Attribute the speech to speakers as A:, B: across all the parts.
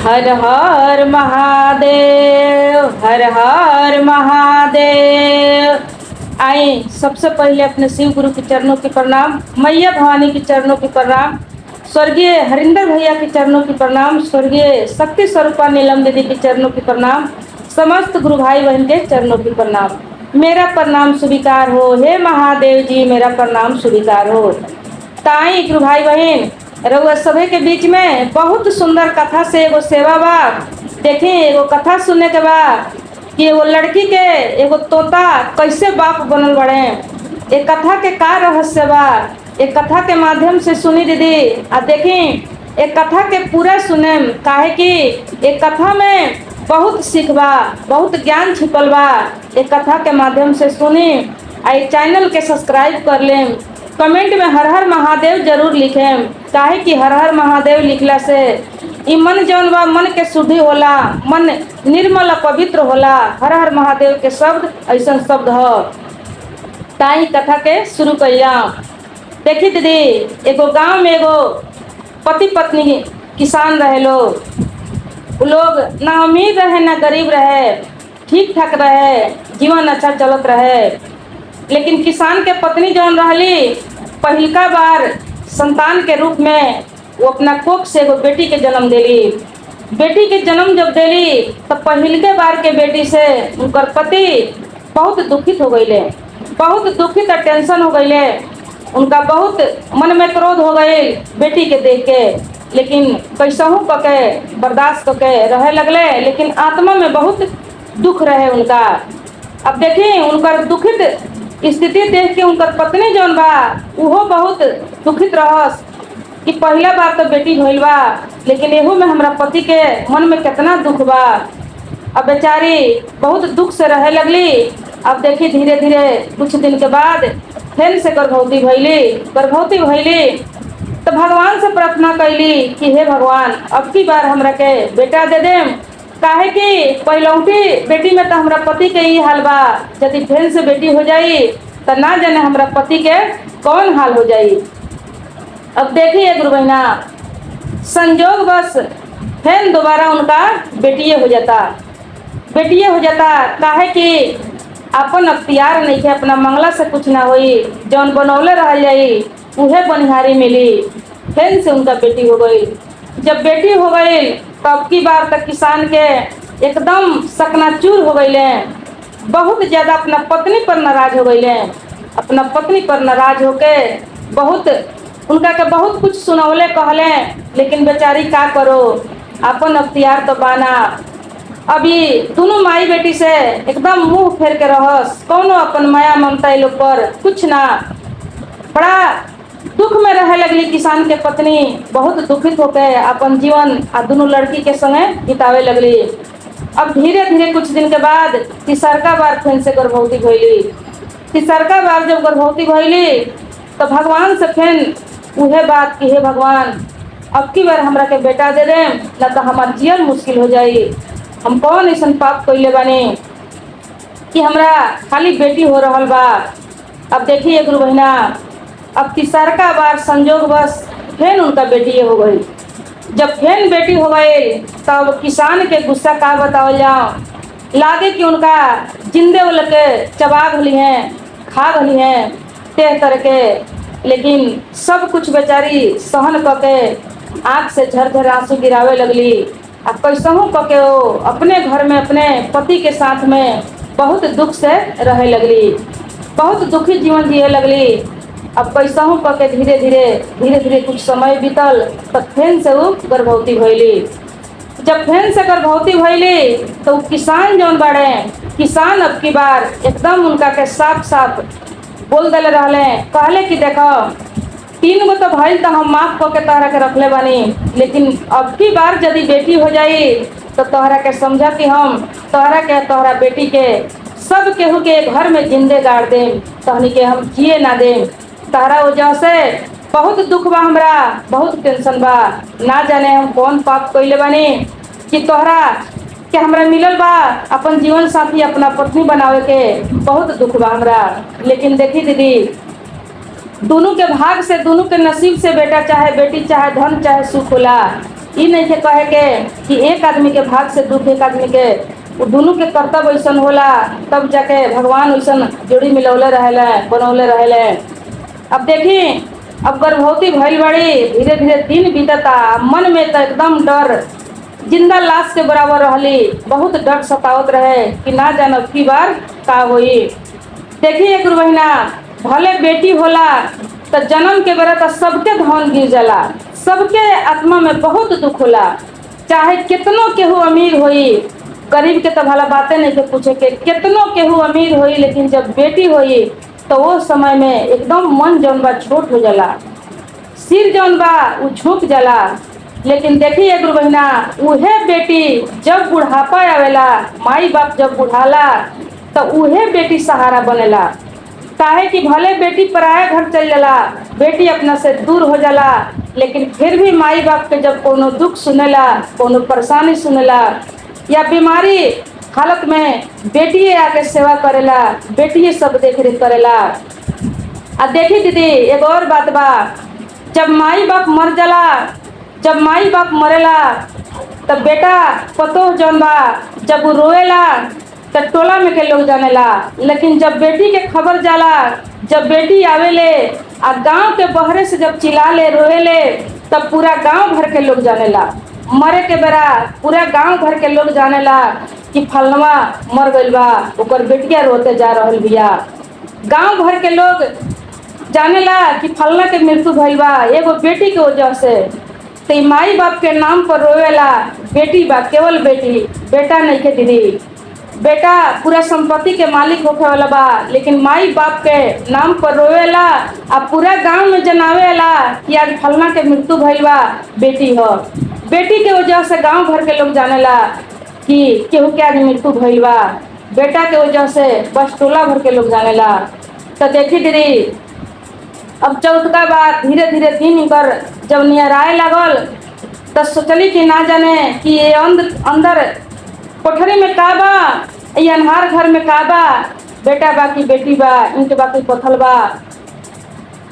A: हर हर महादेव, हर हर महादेव। आए सबसे पहले अपने शिव गुरु के चरणों की प्रणाम, मैया भवानी के चरणों की प्रणाम, स्वर्गीय हरिंदर भैया के चरणों की प्रणाम, स्वर्गीय शक्ति स्वरूपा नीलम दीदी के चरणों की प्रणाम, समस्त गुरु भाई बहन के चरणों की प्रणाम। मेरा प्रणाम स्वीकार हो, हे महादेव जी मेरा प्रणाम स्वीकार हो। ताई गुरु भाई बहन रउआ सभे के बीच में बहुत सुंदर कथा से एगो सेवा बा। देखी एगो कथा सुनने के बाद कि एगो लड़की के एगो तोता कैसे बाप बनल बड़े। एक कथा के का रहस्य बा, एक कथा के माध्यम से सुनी दीदी। आ देखी एक कथा के पूरा सुने, काहे कि एक कथा में बहुत सीख बा, बहुत ज्ञान छिपल बा। एक कथा के माध्यम से सुनी। आई चैनल के सब्सक्राइब कर लें, कमेंट में हर हर महादेव जरूर लिखें, काहे कि हर हर महादेव लिखला से ई मन जौन बा मन के शुद्धि होला, मन निर्मल पवित्र होला। हर हर महादेव के शब्द ऐसा शब्द ह। ताई कथा के शुरू करिया। देखी दीदी, एगो गांव में एगो पति पत्नी किसान रहे लोग। उ लोग ना अमीर रहे ना गरीब रहे, ठीक ठाक रहे, जीवन अच्छा चलत रहे। लेकिन किसान के पत्नी जौन रहली, पहिलका बार संतान के रूप में वो अपना कोख से एगो बेटी के जन्म देली। बेटी के जन्म जब देली तो पहिलके बार के बेटी से उनकर पति बहुत दुखित हो गईले, बहुत दुखित और टेंशन हो गईले। उनका बहुत मन में क्रोध हो गई बेटी के देख के, लेकिन कैसहू पके बर्दाश्त करके रहे लगले। लेकिन आत्मा में बहुत दुख रहे उनका। अब देखी उनकर दुखित स्थिति देख के उनकर पत्नी जौन बा उहो बहुत दुखित रहस कि पहला बार तो बेटी भइल बा, लेकिन एहू में हमरा पति के मन में कितना दुख बा। अब बेचारी बहुत दुख से रहे लगली। अब देखी धीरे धीरे कुछ दिन के बाद फिर से गर्भवती भइली तो भगवान से प्रार्थना कैली कि हे भगवान, अब की बार हमरा के बेटा दे देम, काहे कि पहलौटी बेटी में तो हमरा पति के ही हाल बा। यदि फिर से बेटी हो जाई तो ना जाने हमरा पति के कौन हाल हो जाई। अब देखिए गुरु बहना, संजोग बस फिर दोबारा उनका बेटिए हो जाता। काहे कि अपन अख्तियार नहीं है, अपना मंगला से कुछ ना होई, जौन बनौले रह जाई उहे बनिहारी मिली। फिर से उनका बेटी हो गई। जब बेटी हो गई तब की बार तक किसान के एकदम सकनाचूर हो गईले, बहुत ज्यादा अपना पत्नी पर नाराज हो गईले। अपना पत्नी पर नाराज होके बहुत उनका के बहुत कुछ सुनौले कहले, लेकिन बेचारी का करो, अपन अख्तियार तो बाना। अभी दोनों माई बेटी से एकदम मुंह फेर के रहस, कौनो अपन माया ममता लोग पर कुछ ना। बड़ा दुख में रहे लगली किसान के पत्नी, बहुत दुखित होकर अपन जीवन आ दोनों लड़की के संगे बितावे लगली। अब धीरे धीरे कुछ दिन के बाद तीसरका बार फिर से गर्भवती भइली। तीसरका बार जब गर्भवती भइली तो भगवान से फिर उहे बात कि हे भगवान, अब की बार हमरा के बेटा दे दे, ना तो हमार जीवन मुश्किल हो जाई। हम कौन ऐसा पाप कइले बानी कि हमरा खाली बेटी हो रहल बा। अब देखिए गुरु बहिना, अब तीसरका बार संजोग बस फिर उनका बेटी हो गई। जब फिर बेटी हो गई तब किसान के गुस्सा का बतावल जाओ, लागे कि उनका जिंदे वाले के चबा गली हैं, खा गली हैं तेह करके। लेकिन सब कुछ बेचारी सहन करके आँख से झरझर आंसू गिरावे लगली। अब कैसहू करके वो अपने घर में अपने पति के साथ में बहुत दुख से रहे लगली, बहुत दुखी जीवन जिए लगली। अब कैसहू करके धीरे धीरे कुछ समय बीतल तो फिर से वो गर्भवती भइली। जब फिर से गर्भवती भइली तो किसान जौन बाड़े, किसान अब की बार एकदम उनका के साफ साफ बोल दिले रहले, कहले कि देखो 3 गो तो भइल तो हम माफ करके तोहरा के रखले बानी, लेकिन अब की बार यदि बेटी हो जाई तो तोहरा के समझा कि हम तोहरा के तोहरा बेटी के सब केहू के घर में जिंदे गाड़ देम, तहनी के हम जिए ना देम। तोहरा वजह से बहुत दुख बा, हमरा बहुत टेंशन बा, ना जाने हम कौन पाप कइले बानी कि तोहरा के हमरा मिलल बा अपन जीवन साथी, अपना पत्नी बनावे के बहुत दुख बा हमरा। लेकिन देखी दीदी, दोनों के भाग से, दोनों के नसीब से बेटा चाहे बेटी चाहे धन चाहे सुख होला, ई नहीं के कहे के कि एक आदमी के भाग से दुख एक आदमी के, वो दोनों के कर्तव्य ऐसा होला, तब जाके भगवान वैसा जोड़ी मिलौले रहेले, बनौले रहेले। अब देखी, अब गर्भवती भइल बड़ी, धीरे धीरे दिन बीतता, मन में तो एकदम डर, जिंदा लाश के बराबर रहली, बहुत डर सतावत रहे कि ना जानब की बार का होई। देखिए गुरु बहिना, भले बेटी होला तो जन्म के बेरा तो सबके धन गिर जाला, सबके आत्मा में बहुत दुख होला, चाहे कितनो केहू अमीर होई, गरीब के तो भला बातें नहीं के पूछे के, कितनो केहू अमीर होई, लेकिन जब बेटी होई तो वो समय में एकदम मन जौन बा छोट हो जाला, सिर जौन बा वो झुक जाला। लेकिन देखिए गुरु बहिना, उहे बेटी जब बुढ़ापा आवेला, माई बाप जब बुढ़ाला तो उहे बेटी सहारा बनेला। काहे कि भले बेटी पराया घर चल जाला, बेटी अपना से दूर हो जाला, लेकिन फिर भी माई बाप के जब कोनो दुख सुनेला, कोनो परेशानी सुनेला या बीमारी हालत में, बेटिए आके सेवा करेला, बेटिए सब देख रेख करेला। अब देखी दीदी, एक और बात बा, जब माई बाप मर जाला, जब माई बाप मरेला तब बेटा पतो जौन बा जब रोएला तो टोला में के लोग जानेला, लेकिन जब बेटी के खबर जाला, जब बेटी आवेले आ गांव के बहरे से जब चिल्लाले रोएले, तब पूरा गांव भर के लोग जानेला। मरे के बेरा पूरा गांव भर के लोग जानेला कि फलनवा मर गइल बा, ओकर बेटिया रोते जा रहल बिया। गांव भर के लोग जानेला कि फलना के मृत्यु भइल बा एगो बेटी के वजह से। तो माई बाप के नाम पर रोवेला, बेटी बा, केवल बेटी, बेटा नहीं के दीदी। बेटा पूरा संपत्ति के मालिक होखे वाला बा, लेकिन माई बाप के नाम पर रोवेला आ पूरा गांव में जनावेला कि आज फलना के मृत्यु भइल बा, बेटी हो। बेटी के वजह से गांव भर के लोग जानेला कि केहू के आज मृत्यु भइल बा, बेटा के वजह से बस टोला भर के लोग जानेला। तो देखी दीदी, अब चौथका बार धीरे धीरे दिन कर जब नियराए लागल, तो सोचली कि ना जाने कि ये अंदर कोठरी में का बा, ये अन्हार घर में का बा, बेटा बा कि बेटी बा, ईंट बा कि पत्थर बा।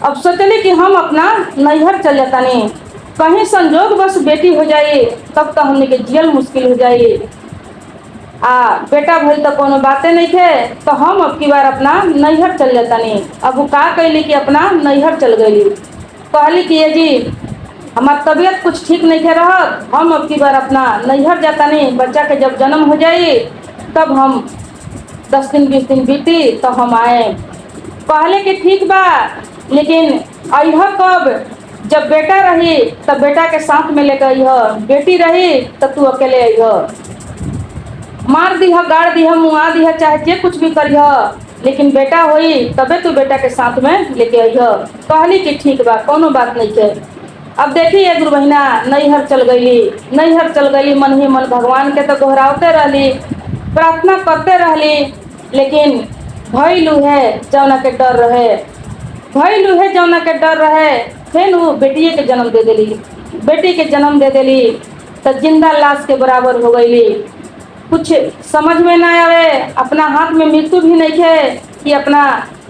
A: अब सोचली कि हम अपना नैहर चल जातानी, कहीं संजोग बस बेटी हो जाई तब तो हमने के जियल मुश्किल हो जाई। बेटा भइल तो कोनो बातें नहीं थे, तो हम अब की बार अपना नैहर चल जातानी। अब वो का कैली कि अपना नैहर चल गई, कहली कि ये जी हमार तबीयत कुछ ठीक नहीं थे रहत, हम अब की बार अपना नैहर जातानी, बच्चा के जब जन्म हो जाई तब हम 10 दिन 20 दिन बीती तो हम आए। कहले कि ठीक बा, लेकिन अइह कब, जब बेटा रही तब बेटा के साथ में लेकर अइह, बेटी रही तो तू अकेले अइह, मार दीह, गाड़ दीह, मुआ दीह, चाहे जे कुछ भी करिह, लेकिन बेटा होई तबे तू बेटा के साथ में लेके अइह। कहली कि ठीक बा, कोनो बात नहीं है। अब देखिए गुरु बहिना, नैहर चल गईली, नैहर चल गईली, मन ही मन भगवान के तो दोहरावते रहली, प्रार्थना करते रहली, लेकिन भइलू है जौना के डर रहे, भइलू है जौना के डर रहे। फिर वो बेटिए के जन्म दे देली, बेटी के जन्म दे देली तो जिंदा लाश के बराबर हो गईली। कुछ समझ में ना आवे, अपना हाथ में मृत्यु भी नहीं है कि अपना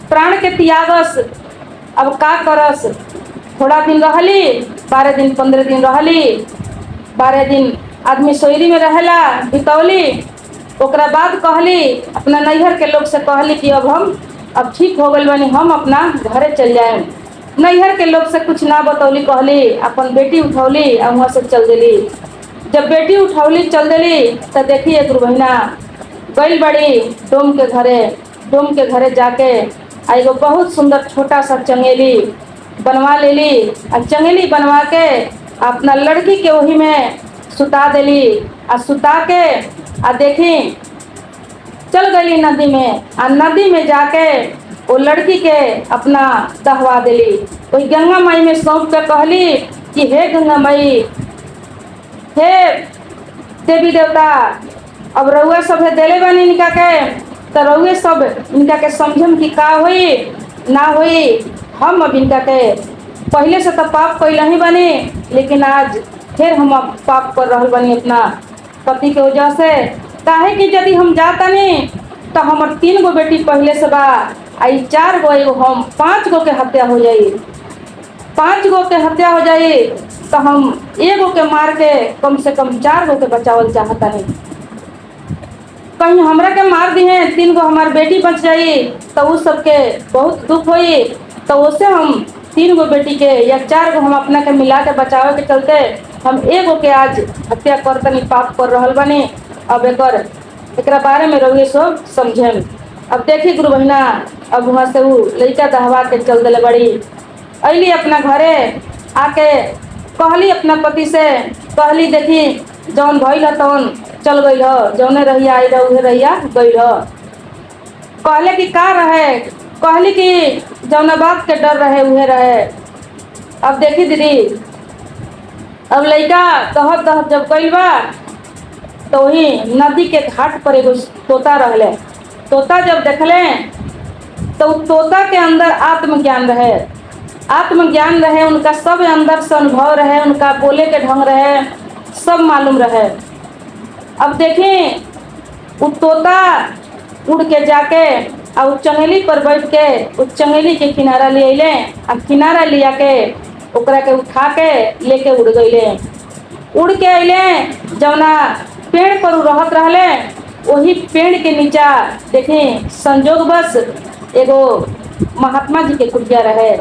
A: प्राण के त्यागस, अब का करस। थोड़ा दिन रहली, 12 दिन 15 दिन रहली, 12 दिन आदमी सोयरी में रहेला बितौली। ओकरा बाद कहली अपना नैहर के लोग से, कहली कि अब ठीक हो गई बनी, हम अपना घरे चल जाए। नैहर के लोग से कुछ ना बतौली, कहली अपन बेटी उठौली और वहाँ से चल देली। जब बेटी उठौली चल देली तो देखिए गुरु बहिना, गई बड़ी डोम के घरे, डोम के घरे जाके एगो बहुत सुंदर छोटा सा चंगेली बनवा लेली, और चंगेली बनवा के अपना लड़की के वही में सुता देली, और सुता के देखी चल गई नदी में, और नदी में जाके वो लड़की के अपना दहवा देली। वही गंगा माई में सौंप के कहली कि हे गंगा माई, हे देवी देवता, अब रउआ सब है देले बनी इनका के, तो रउए सब इनका के समझम कि का हुई ना हुई। हम अब इनका के पहले से तो पाप कैले ही बनी, लेकिन आज फिर हम अब पाप कर रहे बनी अपना पति के वजह से। काहे कि यदि हम जाता नहीं तो हमार 3 गो बेटी पहले से बा, आई 4 गो, एगो हम 5 गो के हत्या हो जाई। 5 गो के हत्या हो जाई तो हम एगो के मार के कम से कम 4 गो के बचावल चाहता नहीं। कहीं हमरा के मार दी है 3 गो हमार बेटी बच जाई तो उस सबके बहुत दुख होई, तो उससे हम 3 गो बेटी के या 4 गो हम अपना के मिला के बचावे के चलते हम एगो के आज हत्या कर तनी पाप कर रहल बनी। अब एकरा बारे में रउए सब समझेम। अब देखी गुरु बहिना, अब वहाँ से वो लड़का दहवा के चल दिले बड़ी। अली अपना घरे आके कहली अपना पति से, कहली देखी जौन भइल ह तौन चल गई ह, जौने रहिया आई रह उहे रहिया गई ह। कहले कि का रहे, कहली कि जौना बात के डर रहे उहे रहे। अब देखी दीदी, अब लड़का दहत दहत जब गई बा तो वही नदी के घाट पर एगो तोता रहले। तोता जब देखले तो तोता के अंदर आत्मज्ञान रहे, आत्मज्ञान रहे, उनका सब अंदर से अनुभव रहे, उनका बोले के ढंग रहे, सब मालूम रहे। अब देखें वो तोता उड़ के जाके और चंगेली पर बैठ के उस चंगेली के किनारा ले अले, अब किनारा लिया के ओकरा के उठा के लेके उड़ गईले। उड़ के अले जौना पेड़ पर उ रहत रहले वही पेड़ के नीचा देखें संजोग बस एगो महात्मा जी के कुटिया रहे,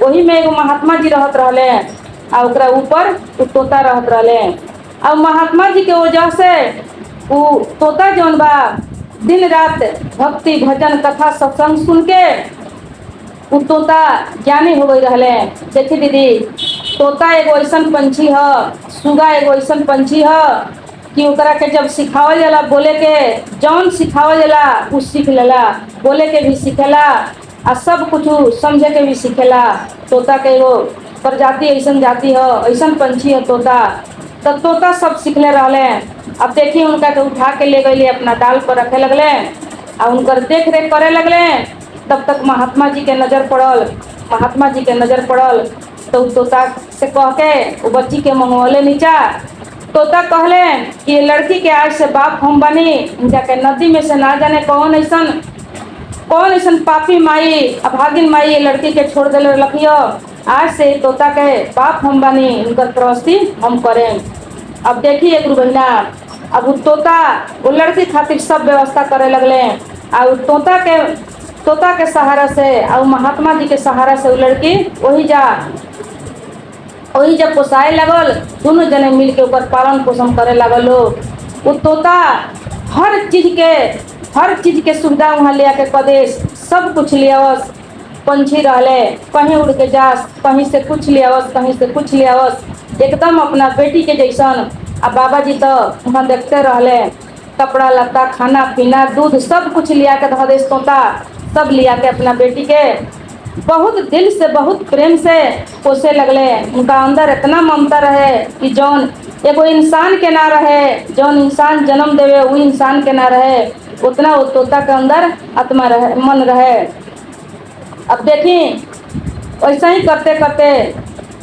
A: वही में एगो महात्मा जी रहत रहले और ओकरा ऊपर उ तोता रहत रहले। और महात्मा जी के वजह से वो तोता जौन बा दिन रात भक्ति भजन कथा सत्संग सुन के वो तोता ज्ञानी हो गई रहले। देखी दीदी, तोता एगो ऐसन पंछी ह, सुगा एगो ऐसन पंछी ह कि ओकरा के जब सिखावल जाला बोले के, जौन सिखावल जाला उ सीख लेला, बोले के भी सीखेला आ सब कुछ समझे के भी सीखेला। तोता के एगो प्रजाति ऐसन जाति ह, ऐसन पंछी है तोता। तब तोता सब सीखले रहले। अब देखिए उनका के उठा के ले गए अपना डाल पर रखे लगले और उनकर देख रेख करे लगले। तब तक महात्मा जी के नज़र पड़ल, महात्मा जी के नज़र पड़ल तो तोता से कह के वो बच्ची के मंगवले नीचा। तोता कहले कि ये लड़की के आज से बाप हम बनी, जाके नदी में से ना जाने कौन ऐसन पापी माई अभागिन माई ये लड़की के छोड़ दिले रखियो, आज से तोता के बाप हम बनी, उनकर प्रवस्ती हम करें। अब देखिए गुरु बहिना, अब वो तोता वो लड़की खातिर सब व्यवस्था करे लगले और तोता के सहारा से और महात्मा जी के सहारा से वो लड़की वही जब पोसाए लगल, दोनों जने मिल के ऊपर पालन पोषण करे लगल। वो तोता हर चीज के सुविधा वहाँ ले आके प्रदेश सब कुछ ले आवस। पंछी रहले कहीं उड़ के जास, कहीं से कुछ ले आवस, कहीं से कुछ ले आवस, एकदम अपना बेटी के जैसन। अब बाबा जी तो वहाँ देखते रहले, कपड़ा लत्ता खाना पीना दूध सब कुछ लिया के धो देस तोता, सब लिया के अपना बेटी के बहुत दिल से बहुत प्रेम से पोसे लगले। उनका अंदर इतना ममता रहे कि जौन एगो इंसान के ना रहे, जौन इंसान जन्म देवे वो इंसान के ना रहे, उतना वो तोता के अंदर आत्मा रहे, मन रहे। अब देखी ऐसा ही करते करते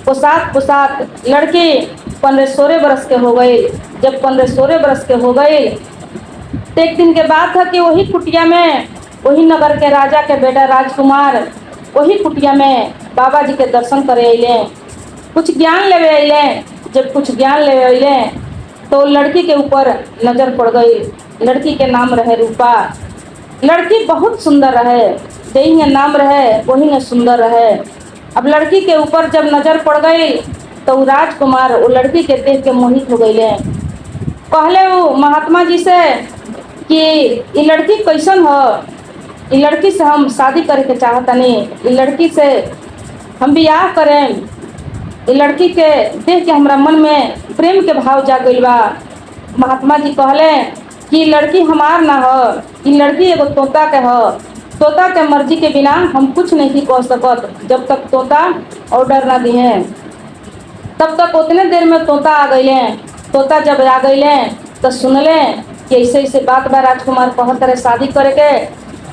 A: पोसात लड़की 15-16 बरस के हो गई। जब 15-16 बरस के हो गई तो एक दिन के बाद था कि वही कुटिया में वही नगर के राजा के बेटा राजकुमार वही कुटिया में बाबा जी के दर्शन करे अले, कुछ ज्ञान लेवे अले। जब कुछ ज्ञान लेवे अले तो लड़की के ऊपर नज़र पड़ गई। लड़की के नाम रहे रूपा। लड़की बहुत सुंदर रहे, जही नाम रहे वही न सुंदर रहे। अब लड़की के ऊपर जब नज़र पड़ गई तो वो राजकुमार वो लड़की के देख के मोहित हो गए। कहले वो महात्मा जी से कि ये लड़की कैसन हो, ये लड़की से हम शादी करे के चाहतनी, ये लड़की से हम बियाह करें। ये लड़की के देख के हमरा मन में प्रेम के भाव जाग गइल बा। महात्मा जी कहले कि लड़की हमार ना हो, ये लड़की एगो तोता के हो। तोता के मर्जी के बिना हम कुछ नहीं कह सकत। जब तक तोता ऑर्डर ना दिए तब तक उतने देर में तोता आ गए। तोता जब आ गए तो सुनले कि ऐसे ऐसे बात बा, राजकुमार कहत रहे शादी करे के,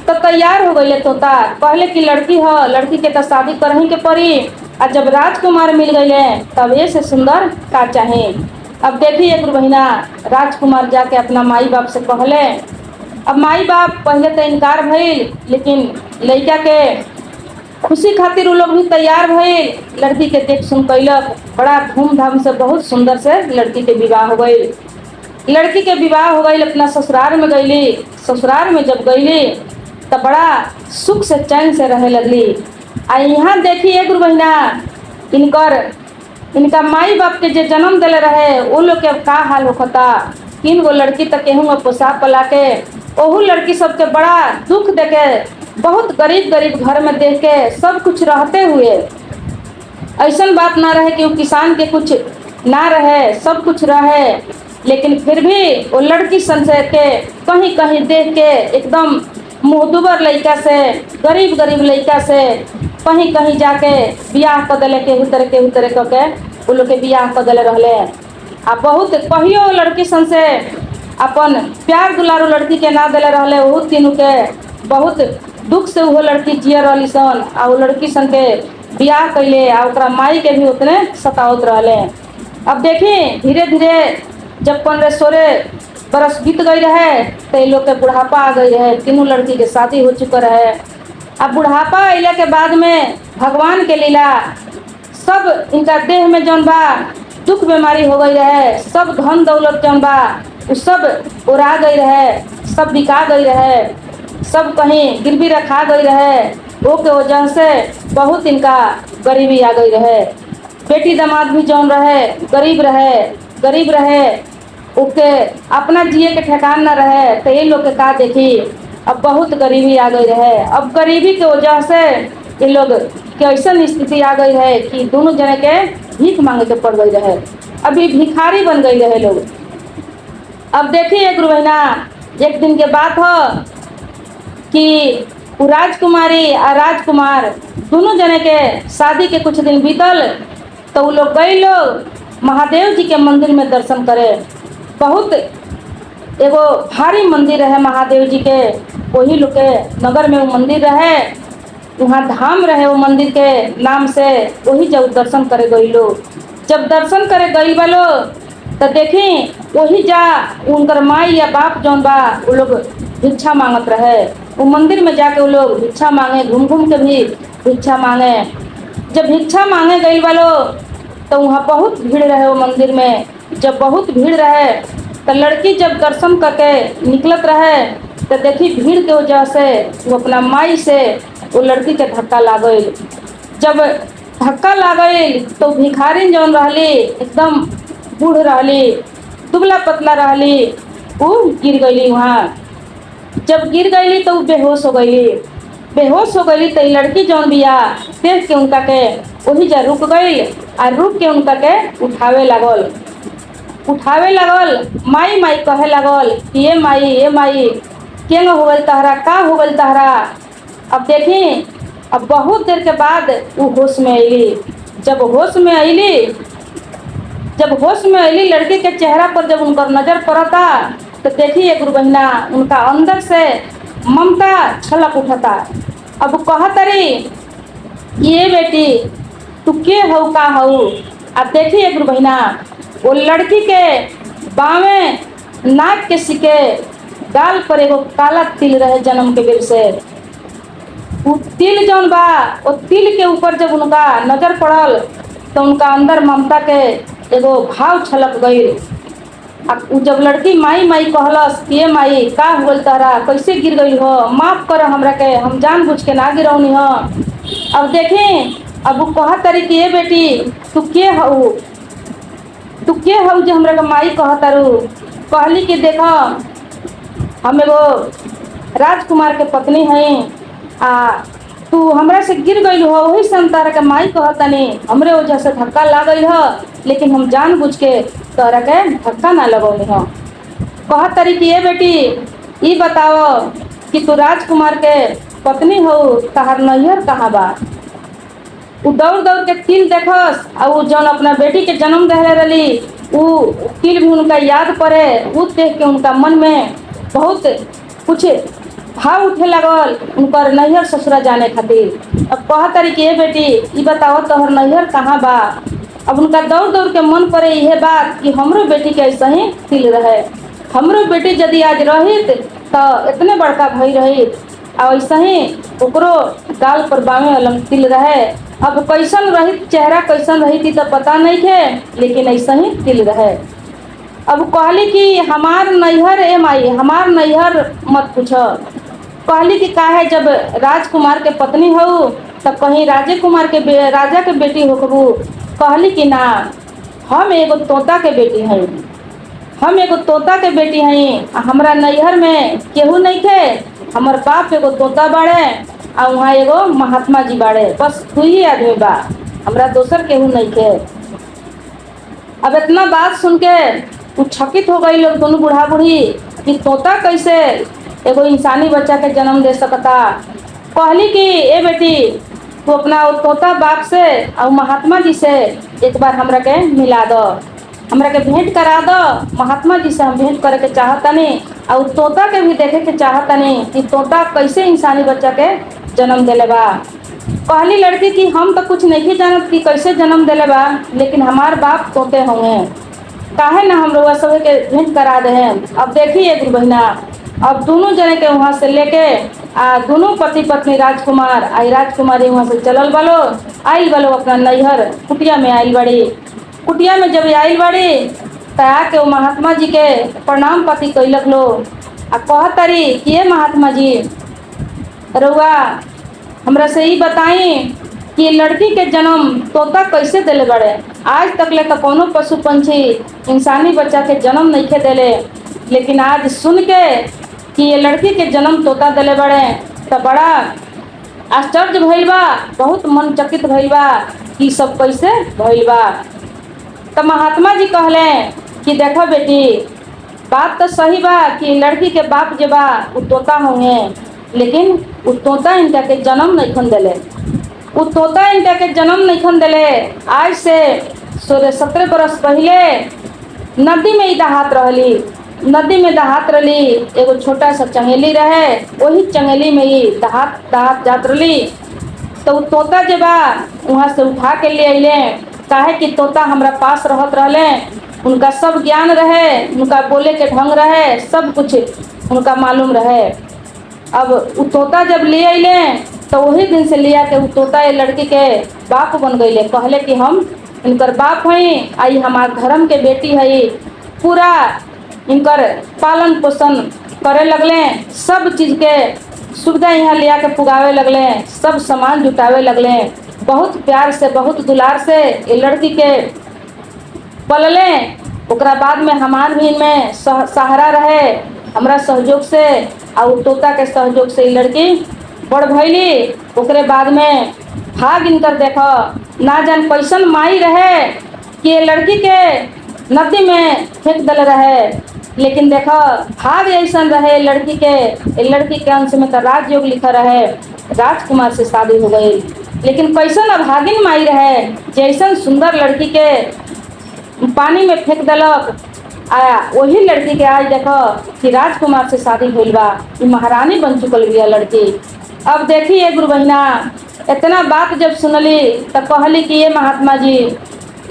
A: तो तैयार हो गए। तोता कहले कि लड़की हो, लड़की के तो शादी करही के पड़ी, और जब राजकुमार मिल गए तब ये से सुंदर का चाहे। अब देखिए गुरु बहिना, राजकुमार जाके अपना माई बाप से कहले। अब माई बाप पहले तो इनकार भइल, लेकिन लड़का के खुशी खातिर उ लोग भी तैयार भइल, लड़की के देख सुन कैलक, बड़ा धूमधाम से बहुत सुंदर से लड़की के विवाह हो गई। लड़की के विवाह हो गई, अपना ससुराल में गईली। ससुराल में जब गईली तब बड़ा सुख से चैन से रहे लगली। आ यहाँ देखिए गुरु बहिना, इनका माई बाप के जे जन्म दिले रहे वो लोग के का हाल होता। 3 गो लड़की तक केहूँ पोसा पला के ओहू लड़की सबके बड़ा दुख देके, बहुत गरीब गरीब घर में देख के सब कुछ रहते हुए ऐसा बात ना रहे कि वो किसान के कुछ ना रहे, सब कुछ रहे, लेकिन फिर भी वो लड़की संचय के कहीं कहीं देख के एकदम मुँहदुबर लड़का से, गरीब गरीब लड़का से कहीं कहीं जाके बियाह कर दिले, केहू तरह करके वो लोग के बियाह कर दिले रहले। आ बहुत कहियो लड़की सन से अपन प्यार दुलारू लड़की के ना दिले रहले, वो तीनों के बहुत दुख से वो लड़की जिया रही सन। आ वो लड़की सन के बियाह कैले, आ ओकरा माई के भी उतने सतावत रहले। अब देखी धीरे धीरे जब 15-16 बरस बीत गई रहे तो ये लोग के बुढ़ापा आ गई रहे। तीनों लड़की के शादी हो चुका रहे। अब बुढ़ापा अइला के बाद में भगवान के लीला, सब इनका देह में जौन बा दुख बीमारी हो गई रहे, सब धन दौलत जौन बा वो सब उड़ा गई रहे, सब बिका गई रहे, सब कहीं गिरवी रखा गई रहे। वो के वजह से बहुत इनका गरीबी आ गई रहे। बेटी दामाद भी जौन रहे गरीब रहे, उके अपना जिए के ठिकान न रहे। तो ये लोग के का देखी, अब बहुत गरीबी आ गई रहे। अब गरीबी के वजह से ये लोग के ऐसा स्थिति आ गई है कि दोनों जने के भीख मांगे के पड़ गई रहे। अभी भिखारी बन गई रहे लोग। अब देखिए गुरु बहिना, एक दिन के बात हो कि राजकुमारी और राजकुमार दोनों जने के शादी के कुछ दिन बीतल तो वो लोग गए लोग महादेव जी के मंदिर में दर्शन करे। बहुत एगो भारी मंदिर है महादेव जी के, वही लोग के नगर में वो मंदिर रहे, वहाँ धाम रहे वो मंदिर के नाम से। वही जब दर्शन करे गई लोग, जब दर्शन करे गई वालो तो देखी वही जा उनकर माई या बाप जौन बा वो लोग भिक्षा मांगत रहे। वो मंदिर में जाके वो लोग भिक्षा मांगे, घूम घूम के भी भिक्षा मांगे। जब भिक्षा मांगे गई वालो तो वहाँ बहुत भीड़ रहे वो मंदिर में। जब बहुत भीड़ रहे तो लड़की जब दर्शन करके निकलत रहे तो देखी भीड़ के वजह से वो अपना माई से वो लड़की के धक्का लागल। जब धक्का लागल तो भिखारी जौन रहली एकदम बूढ़ रहली, दुबला पतला रहली, वो गिर गई वहाँ। जब गिर गई तो वो बेहोश हो गई तो लड़की जौन बिया देख के उनका के वही जा रुक गई और रुक के उनका के उठावे लागल। माई माई कहे लागल कि ये माई केंग हो गई तहरा, का हो गई तहरा। अब देखी अब बहुत देर के बाद वो होश में अली। जब होश में अली लड़की के चेहरा पर जब उनका नजर पड़ता तो देखिए गुरु बहिना, उनका अंदर से ममता छलक उठता। अब कहतरी ये बेटी तू के हो का हो। अब देखिए गुरु बहिना, वो लड़की के बावे नाक के सिके गाल पर एगो काला तिल रहे जन्म के बेर से। वो तिल जौन बा वो तिल के ऊपर जब उनका नजर पड़ल तो उनका अंदर ममता के एगो भाव छलक गई। अब जब लड़की माई माई कहलस कि ये माई का हुआ तहरा, कैसे गिर गई हो, माफ कर हमरा के, हम जानबूझ के ना गिरौनी हो। अब देखें अब वो कह तारी कि ये बेटी तू के हऊ जो हमरा के माई कह तारू। कहली कि देखो हम एगो राजकुमार के पत्नी हैं, तू हमरा से गिर गई हो, वही से हम तारा के माई कहतनी। हमरे वजह से धक्का लागल हो, लेकिन हम जानबूझ के तोरा के धक्का ना लगौनी हो। कहतरी कि ये बेटी ये बताओ कि तू राजकुमार के पत्नी हो, तहार नैहर कहाँ बा। वो दौड़ दौड़ के तिल देखस और वो जौन अपना बेटी के जन्म दे रही वो तिल भी उनका याद पड़े। वो देख के उनका मन में बहुत कुछ भाव उठे लगल उनकर नैहर ससुरा जाने खातिर। अब कहतरी कि ये बेटी ये बताओ तोहर नैहर कहाँ बा। अब उनका दौड़ दौड़ के मन पड़े यह बात कि हमरो बेटी के ऐसा ही तिल रहे, हमरो बेटी यदि आज रहित तो इतने बड़का भई रही और ऐसा ही ओकरो गाल पर बामे अलम तिल रहे। अब कैसन रही चेहरा, कैसन रही थी तो पता नहीं थे, लेकिन ऐसा ही तिल रहे। अब कहली कि हमार नैहर ए माई, हमार नैहर मत पूछो। कहली कि काहे, जब राजकुमार के पत्नी हो तब कहीं राजा के बेटी होकबू। कहली कि ना, हम एगो तोता के बेटी हई, हम एगो तोता के बेटी हई। हमरा नैहर में केहू नहीं थे, हमर बाप एगो तोता बाड़े और वहाँ एगो महात्मा जी बाड़े, बस दू ही आदमी बा, हमरा दोसर केहू नहीं थे। अब इतना बात सुन के चकित हो गई लोग दोनों बूढ़ा बूढ़ी कि तोता कैसे एगो इंसानी बच्चा के जन्म दे सकता। कहली कि ए बेटी, तू अपना तोता बाप से और महात्मा जी से एक बार हमरा के मिला दो, हमरा के भेंट करा दो। महात्मा जी से हम भेंट करे के चाहतनी और तोता के भी देखे के चाहतनी कि तोता कैसे इंसानी बच्चा के जन्म दिले बा। कहली लड़की कि हम तो कुछ नहीं जानत कि कैसे जन्म दिले बा, लेकिन हमार बाप तोते होंगे, काहे ना हम लोग सब के भेंट करा दे हैं। अब देखिए गुरु बहिना, अब दोनों जने के वहाँ से लेके दोनों पति पत्नी राजकुमार आई राजकुमारी वहाँ से चलल बालो, आइल बालो अपना नैहर कुटिया में आइल बड़ी। कुटिया में जब आइल बड़ी तो आके वो महात्मा जी के प्रणाम पति कैलक लो आ कहतरी कि ये महात्मा जी, रउआ हमरा से ही बताई कि लड़की के जन्म तोता कैसे दिले बड़े। आज तक ले तो कोनो पशु पंछी इंसानी बच्चा के जन्म नहीं के दिले, लेकिन आज सुन के कि ये लड़की के जन्म तोता दिले बड़े तो बड़ा आश्चर्य भइल बा, बहुत मन चकित भइल बा कि सब कैसे भइल बा। तो महात्मा जी कहले कि देखो बेटी, बात तो सही बा कि लड़की के बाप जे बा वो तोता होंगे, लेकिन वो तोता इनका के जन्म नहीं खन दिले, वो तोता इनका के जन्म नहीं खन दिले। आज से 16-17 बरस पहले नदी में ही दहात रहली, नदी में दहात रही एगो छोटा सा चंगेली रहे, वही चंगेली में ही दहात जात रही। तो तोता जे बा वहाँ से उठा के ले अइले, काहे कि तोता हमरा पास रहत रहले, उनका सब ज्ञान रहे, उनका बोले के ढंग रहे, सब कुछ उनका मालूम रहे। अब वो तोता जब ले अइले तो वही दिन से लिया के वो तोता ये लड़की के बाप बन गईले। कहले कि हम इनकर बाप हई, आई हमार धर्म के बेटी हई, पूरा इनकर पालन पोषण करे लगले, सब चीज़ के सुविधा यहाँ लिया के पुगावे लगले, सब सामान जुटावे लगले। बहुत प्यार से बहुत दुलार से ये लड़की के पलले। ओकरा बाद में हमार भी इनमें सहारा रहे, हमरा सहयोग से और तोता के सहयोग से ये लड़की बड़ भैली। ओकरे बाद में भाग इनकर देखो ना जान कैसन माई रहे कि ये लड़की के नदी में फेंक दल रहे, लेकिन देखो भाग ऐसा रहे लड़की के अंश में तो राजयोग लिखा रहे, राजकुमार से शादी हो गई। लेकिन कैसन अभागिन माई रहे, जैसन सुंदर लड़की के पानी में फेंक दलक, आया वही लड़की के आज देखो कि राजकुमार से शादी हुई बा, महारानी बन चुकल बिया लड़की। अब देखिए गुरु बहिना, इतना बात जब सुनली तो कहली कि ये महात्मा जी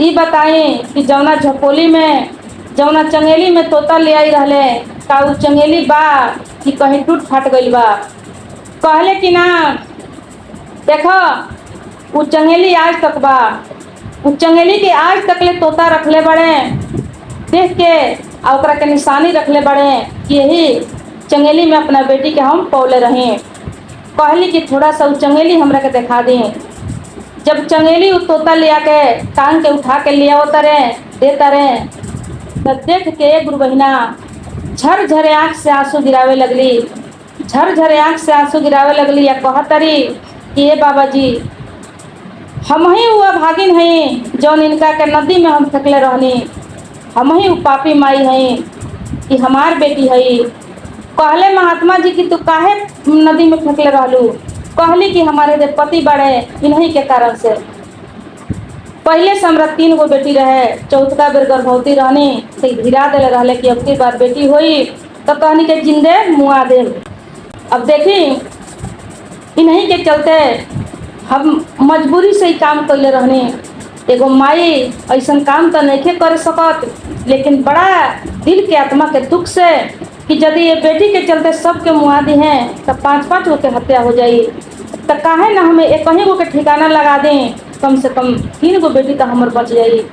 A: ये बताई कि जौना झपोली में जौना चंगेली में तोता ले आई रहले का उ चंगेली बा कि कहीं टूट फाट गई बा। कहले कि ना, देखो वो चंगेली आज तक बा, उस चंगेली के आज तक ले तोता रखले बड़े, देख के और ओकरा के निशानी रखले बड़े कि यही चंगेली में अपना बेटी के हम पौले रहें। कहली कि थोड़ा सा वो चंगेली हमरा के दिखा दी। जब चंगेली वो तोता ले आके टांग के उठा के ले आओ तरे देता रहे, तब देख के गुरु बहिना झरझरे आँख से आंसू गिरावे लगली, झरझरे आँख से आंसू गिरावे लगली या कहतरी कि ये बाबा जी, हम ही हुआ भागिन हैं जौन इनका के नदी में हम फेंकले रहनी, हम ही पापी माई हैं कि हमार बेटी है। कहले महात्मा जी कि तू काहे नदी में फेंकले रहलू। कहली कि हमारे जो पति बड़े इन्हीं के कारण से, पहले से हमरा 3 गो बेटी रहे, चौथा बेर गर्भवती रहनी तो गिरा दिले रहले कि अब की बार बेटी हुई तो कहनी के जिंदे मुआ दे। अब देखी इन्हीं के चलते हम मजबूरी से ही काम कैले रहनी। एगो माई ऐसा काम तो नहीं कर सकत, लेकिन बड़ा दिल के आत्मा के दुख से कि यदि ये बेटी के चलते सबके मुआ दी हैं तब 5-5 गो के हत्या हो जाई, तो काहे ना हमें एक ही गो के ठिकाना लगा दें, कम से कम 3 गो बेटी तो हमर बच जाई।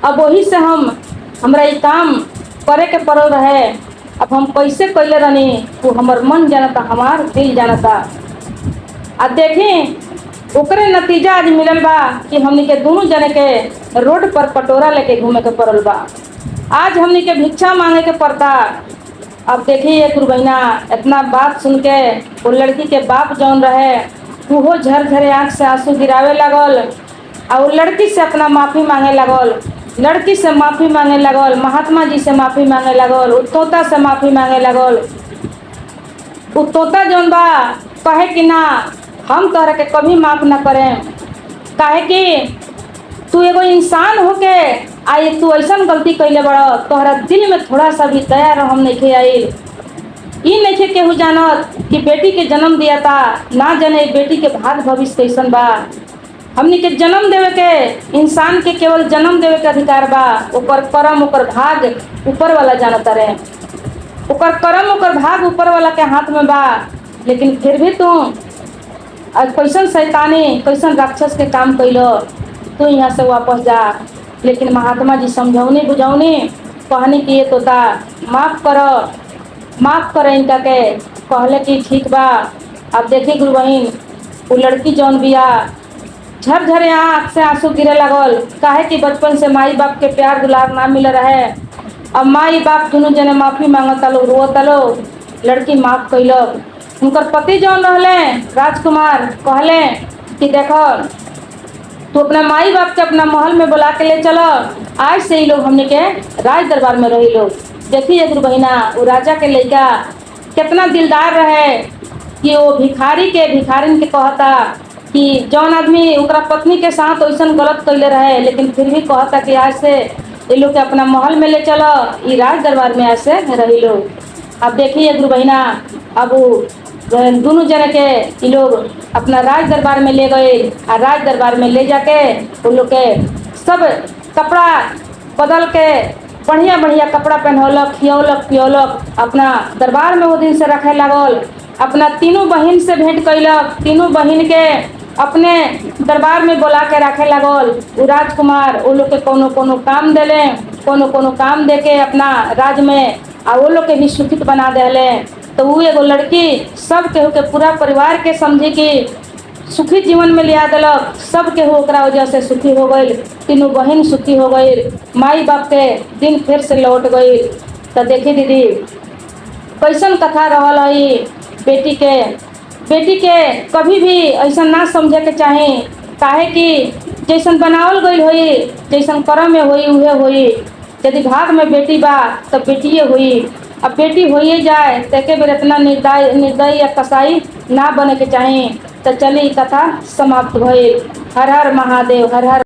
A: अब वही से हमरा ये काम करे के पड़ल रहे। अब हम कैसे कैले रहनी वो हमर मन जानता, हमार दिल जानता। आ देखी ओकरे नतीजा आज मिलल बा कि हमनी के दोनों जने के रोड पर पटोरा लेके घूमे के पड़ल बा। आज हमनी के भिक्षा मांगे के पड़ता। अब देखिए गुरु बहिना, इतना बात सुन के वो लड़की के बाप जौन रहे वो झरझरे आँख से आंसू गिरावे लगल और वो लड़की से अपना माफ़ी मांगे लगल, लड़की से माफ़ी मांगे लगल, महात्मा जी से माफ़ी मांगे लगल, वो तोता से माफ़ी मांगे लगल। वो तोता जौन बा कहे कि ना हम तोहरा के कभी माफ़ ना करें, काहे कि तू एगो इंसान होके आई तू ऐसा गलती कैले बड़ा, तोहरा दिल में थोड़ा सा भी दया रहम नहीं आइल। ई नहीं केहू जानत कि बेटी के जन्म दिया था, ना जाने बेटी के भाग भविष्य कैसन बा। हमनी के जन्म देवे के, इंसान के केवल जन्म देवे के अधिकार बा, ओकर कर्म ओकर भाग ऊपर वाला जानता रहे। ओकर कर्म ओकर भाग ऊपर वाला के हाथ में बा। लेकिन फिर भी तू आज कैसन शैतानी कैसन राक्षस के काम कैलो, तू यहाँ से वापस जा। लेकिन महात्मा जी समझौनी बुझौनी कहनी कि ये तोता माफ़ कर इनका के, कहले कि ठीक बा। अब देखी गुरु बहिन, वो लड़की जौन बिया झरझरे आँख से आंसू गिरे लगल, काहे कि बचपन से माई बाप के प्यार दुलार ना मिल रहे। अब माई बाप दोनों जने माफ़ी मांगता लो, रोता लो। लड़की माफ़ कैलक। उनकर पति जौन रहले राजकुमार कहले कि देखो तू अपना माई बाप के अपना महल में बुला के ले चलो, आज से ही लोग हमने के राज दरबार में रही लोग। देखिए गुरु बहिना, वो राजा के लड़का कितना दिलदार रहे कि वो भिखारिन के कहता कि जौन आदमी ओकरा पत्नी के साथ वैसा गलत कैले रहे, लेकिन फिर भी कहता कि आज से ये लोग के अपना महल में ले चलो, ये राज दरबार में आज से रही लोग। अब देखिए गुरु बहिना, अब दोनों जने के ये लोग अपना राज दरबार में ले गए और राज दरबार में ले जाके उन लोग के सब कपड़ा बदल के बढ़िया बढ़िया कपड़ा पहनौलक, खियौलक पियौलक, अपना दरबार में वो दिन से रखे लगल। अपना तीनों बहन से भेंट कैलक, तीनों बहन के अपने दरबार में बुला के रखे लगल। वो राजकुमार वो लोग के कोनो कोनो काम देले, कोनो काम दे के अपना राज में आ वो लोग के भी सुखित बना देले। तो वो एगो लड़की सब केहू के पूरा परिवार के समझी कि सुखी जीवन में लिया दिलक। सब केहू ओकरा वजह से सुखी हो गई, तीनों बहन सुखी हो गई, माई बाप के दिन फिर से लौट गई। तो देखी दीदी कैसन कथा रहल है। बेटी के कभी भी ऐसा ना समझे के चाहे, काहे कि जैसन बनावल गई होई, जैसन कर्म में होई उहे होई। यदि भाग में बेटी बा तो बेटिए हुई। अब बेटी होइए जाए तो एक बेर इतना निर्दयी या कसाई ना बने के चाहे। तो चलिए कथा समाप्त भइल। हर हर महादेव, हर हर।